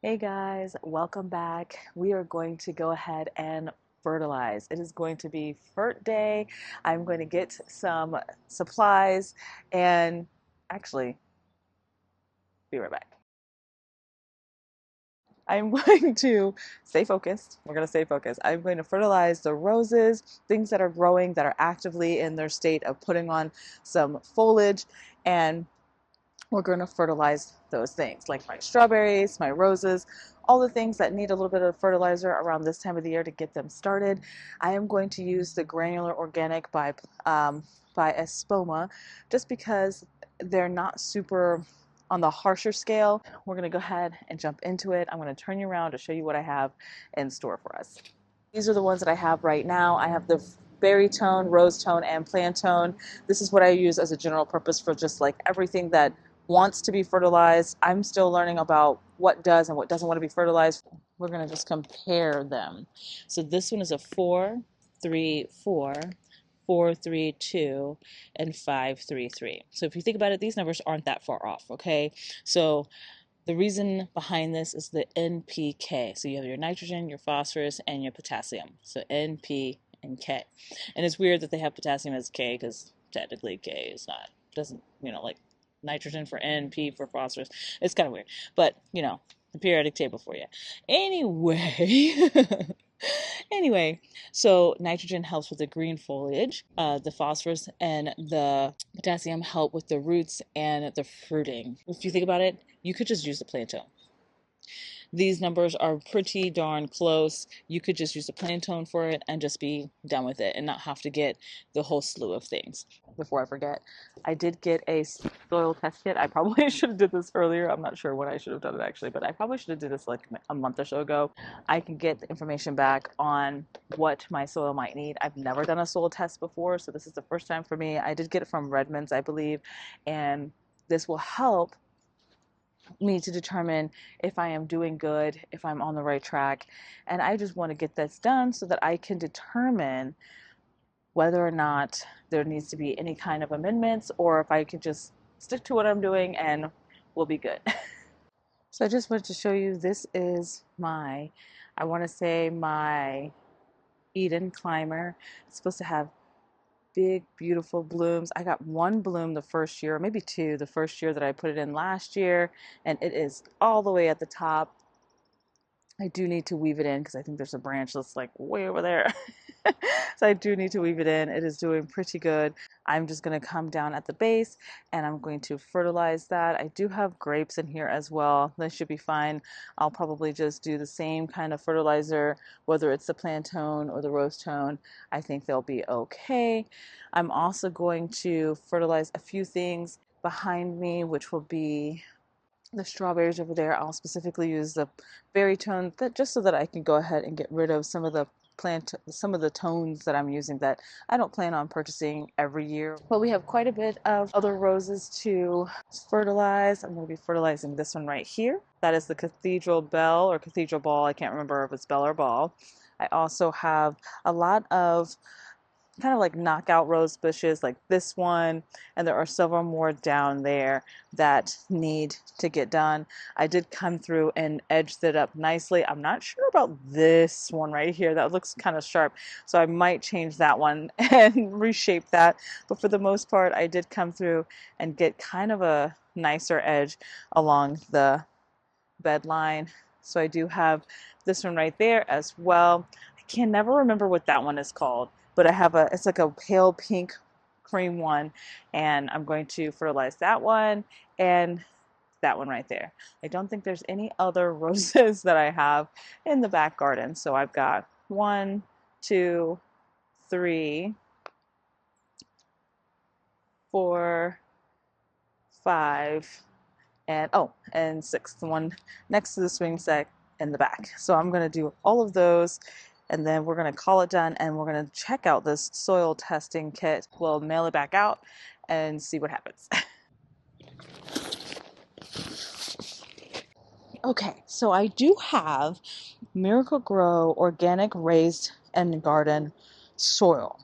Hey guys, welcome back. We are going to go ahead and fertilize. It is going to be Fert Day. I'm going to get some supplies and actually be right back. I'm going to stay focused. We're going to stay focused. I'm going to fertilize the roses, things that are growing that are actively in their state of putting on some foliage, and we're going to fertilize those things like my strawberries, my roses, all the things that need a little bit of fertilizer around this time of the year to get them started. I am going to use the granular organic by Espoma just because they're not super on the harsher scale. We're going to go ahead and jump into it. I'm going to turn you around to show you what I have in store for us. These are the ones that I have right now. I have the berry tone, rose tone, and plant tone. This is what I use as a general purpose for just like everything that wants to be fertilized. I'm still learning about what does and what doesn't want to be fertilized. We're going to just compare them. So this one is a 4, 3, 4, 4, 3, 2, and 5, 3, 3. So if you think about it, these numbers aren't that far off, okay? So the reason behind this is the NPK. So you have your nitrogen, your phosphorus, and your potassium. So NP and K. And it's weird that they have potassium as K because technically K is not, doesn't, like nitrogen for N, P for phosphorus. It's kind of weird. But, the periodic table for you. Anyway, anyway, so nitrogen helps with the green foliage. The phosphorus and the potassium help with the roots and the fruiting. If you think about it, you could just use the plant tone. These numbers are pretty darn close. You could just use a plant tone for it and just be done with it and not have to get the whole slew of things. Before I forget, I did get a soil test kit. I probably should have did this earlier. I'm not sure when I should have done it actually, but I probably should have did this like a month or so ago. I can get the information back on what my soil might need. I've never done a soil test before, so this is the first time for me. I did get it from Redmond's, I believe, and this will help me to determine if I am doing good, if I'm on the right track. And I just want to get this done so that I can determine whether or not there needs to be any kind of amendments or if I can just stick to what I'm doing and we'll be good. So I just wanted to show you this is I want to say my Eden climber. It's supposed to have big, beautiful blooms. I got one bloom the first year, maybe two, the first year that I put it in last year, and it is all the way at the top. I do need to weave it in because I think there's a branch that's like way over there. So I do need to weave it in. It is doing pretty good. I'm just going to come down at the base and I'm going to fertilize that. I do have grapes in here as well. They should be fine. I'll probably just do the same kind of fertilizer, whether it's the plant tone or the rose tone. I think they'll be okay. I'm also going to fertilize a few things behind me, which will be the strawberries over there. I'll specifically use the berry tone just so that I can go ahead and get rid of some of the tones that I'm using that I don't plan on purchasing every year. But we have quite a bit of other roses to fertilize. I'm going to be fertilizing this one right here. That is the cathedral bell or cathedral ball. I can't remember if it's bell or ball. I also have a lot of kind of like knockout rose bushes like this one, and there are several more down there that need to get done. I did come through and edged it up nicely. I'm not sure about this one right here. That looks kind of sharp, so I might change that one and reshape that. But for the most part, I did come through and get kind of a nicer edge along the bed line. So I do have this one right there as well. I can never remember what that one is called, but it's like a pale pink cream one, and I'm going to fertilize that one and that one right there. I don't think there's any other roses that I have in the back garden. So I've got 1, 2, 3, 4, 5, and 6, the one next to the swing set in the back. So I'm going to do all of those, and then we're going to call it done, and we're going to check out this soil testing kit. We'll mail it back out and see what happens. Okay, so I do have Miracle Grow organic raised and garden soil.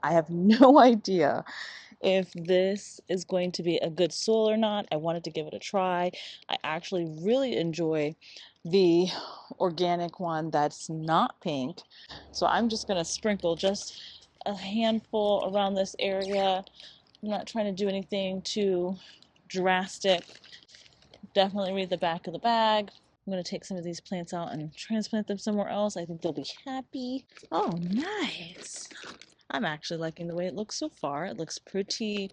I have no idea if this is going to be a good soil or not. I wanted to give it a try. I actually really enjoy the organic one that's not pink. So I'm just going to sprinkle just a handful around this area. I'm not trying to do anything too drastic. Definitely read the back of the bag. I'm going to take some of these plants out and transplant them somewhere else. I think they'll be happy. Oh, nice. I'm actually liking the way it looks so far. It looks pretty,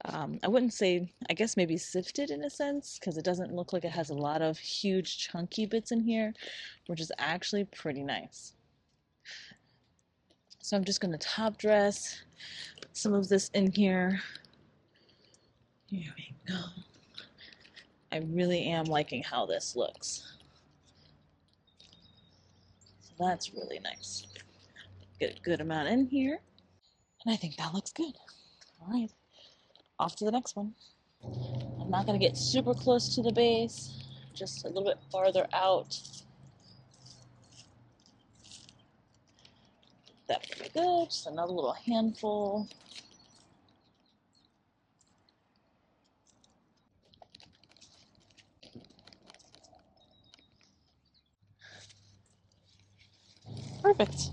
I wouldn't say, I guess maybe sifted in a sense, because it doesn't look like it has a lot of huge chunky bits in here, which is actually pretty nice. So I'm just going to top dress some of this in here. Here we go. I really am liking how this looks. So that's really nice. Get a good amount in here. And I think that looks good. All right, off to the next one. I'm not going to get super close to the base, just a little bit farther out. That would be good. Just another little handful. Perfect.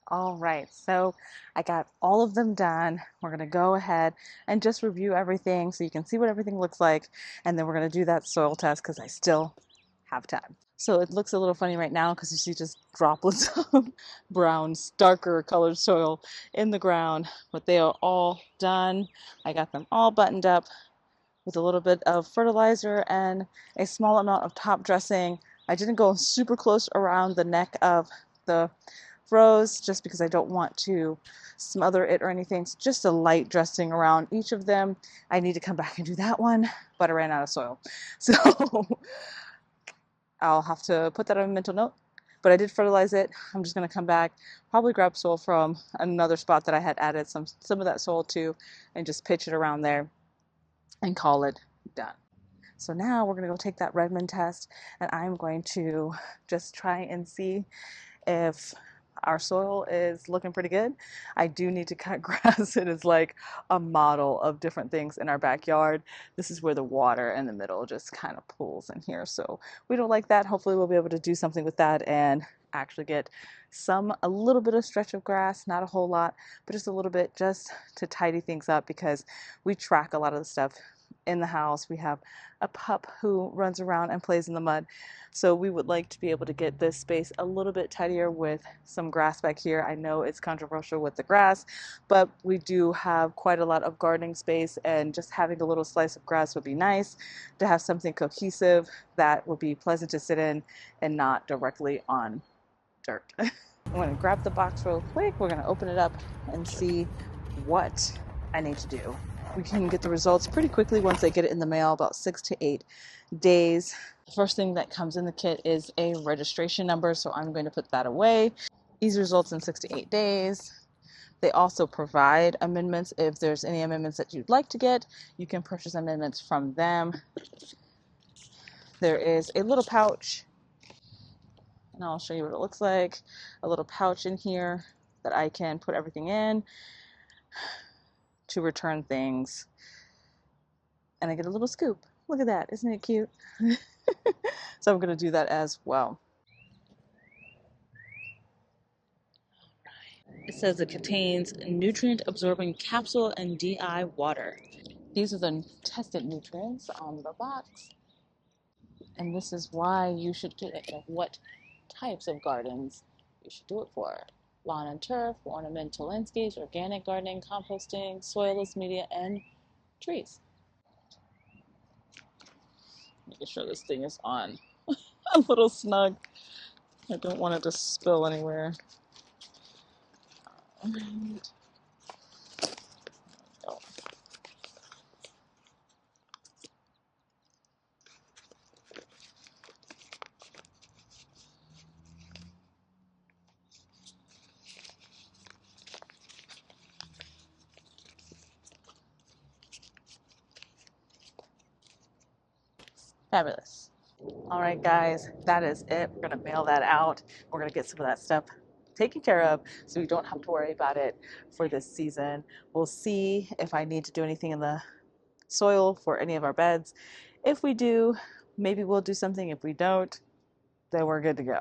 All right, so I got all of them done. We're gonna go ahead and just review everything so you can see what everything looks like, and then we're gonna do that soil test because I still have time. So it looks a little funny right now because you see just droplets of brown, darker colored soil in the ground, but they are all done. I got them all buttoned up with a little bit of fertilizer and a small amount of top dressing. I didn't go super close around the neck of the rose just because I don't want to smother it or anything. So just a light dressing around each of them. I need to come back and do that one, but I ran out of soil. So I'll have to put that on a mental note. But I did fertilize it. I'm just going to come back, probably grab soil from another spot that I had added some of that soil to, and just pitch it around there and call it done. So now we're going to go take that Redmond test, and I'm going to just try and see if our soil is looking pretty good. I do need to cut grass. It is like a model of different things in our backyard. This is where the water in the middle just kind of pools in here. So we don't like that. Hopefully we'll be able to do something with that and actually get a little bit of stretch of grass, not a whole lot, but just a little bit just to tidy things up because we track a lot of the stuff in the house. We have a pup who runs around and plays in the mud. So we would like to be able to get this space a little bit tidier with some grass back here. I know it's controversial with the grass, but we do have quite a lot of gardening space, and just having a little slice of grass would be nice to have something cohesive that would be pleasant to sit in and not directly on dirt. I'm going to grab the box real quick. We're going to open it up and see what I need to do. We can get the results pretty quickly once they get it in the mail, about 6 to 8 days. The first thing that comes in the kit is a registration number, so I'm going to put that away. Easy results in 6 to 8 days. They also provide amendments. If there's any amendments that you'd like to get, you can purchase amendments from them. There is a little pouch, and I'll show you what it looks like. A little pouch in here that I can put everything in to return things. And I get a little scoop. Look at that. Isn't it cute? So I'm going to do that as well. It says it contains nutrient absorbing capsule and DI water. These are the tested nutrients on the box, and this is why you should do it, like what types of gardens you should do it for. Lawn and turf, ornamental landscapes, organic gardening, composting, soilless media, and trees. Making sure this thing is on a little snug. I don't want it to spill anywhere. Alright. Oh. Fabulous. All right, guys, that is it. We're going to mail that out. We're going to get some of that stuff taken care of so we don't have to worry about it for this season. We'll see if I need to do anything in the soil for any of our beds. If we do, maybe we'll do something. If we don't, then we're good to go.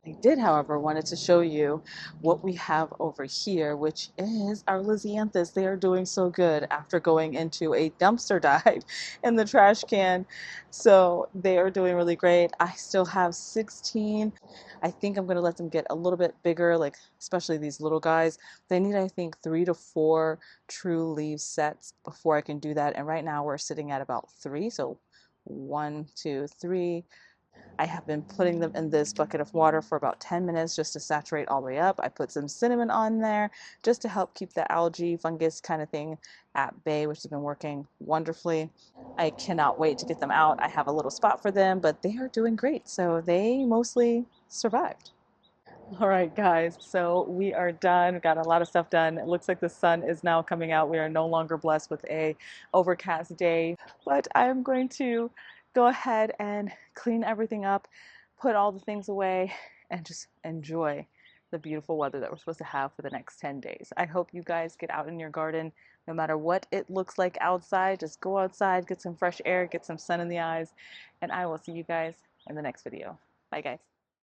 I did, however, wanted to show you what we have over here, which is our Lysianthus. They are doing so good after going into a dumpster dive in the trash can. So they are doing really great. I still have 16. I think I'm going to let them get a little bit bigger, like especially these little guys. They need, I think, 3 to 4 true leaf sets before I can do that. And right now we're sitting at about 3. So 1, 2, 3. I have been putting them in this bucket of water for about 10 minutes just to saturate all the way up. I put some cinnamon on there just to help keep the algae, fungus kind of thing at bay, which has been working wonderfully. I cannot wait to get them out. I have a little spot for them, but they are doing great. So they mostly survived. All right, guys, so we are done. Got a lot of stuff done. It looks like the sun is now coming out. We are no longer blessed with a overcast day, but I am going to go ahead and clean everything up, put all the things away, and just enjoy the beautiful weather that we're supposed to have for the next 10 days. I hope you guys get out in your garden, no matter what it looks like outside. Just go outside, get some fresh air, get some sun in the eyes, and I will see you guys in the next video. Bye, guys.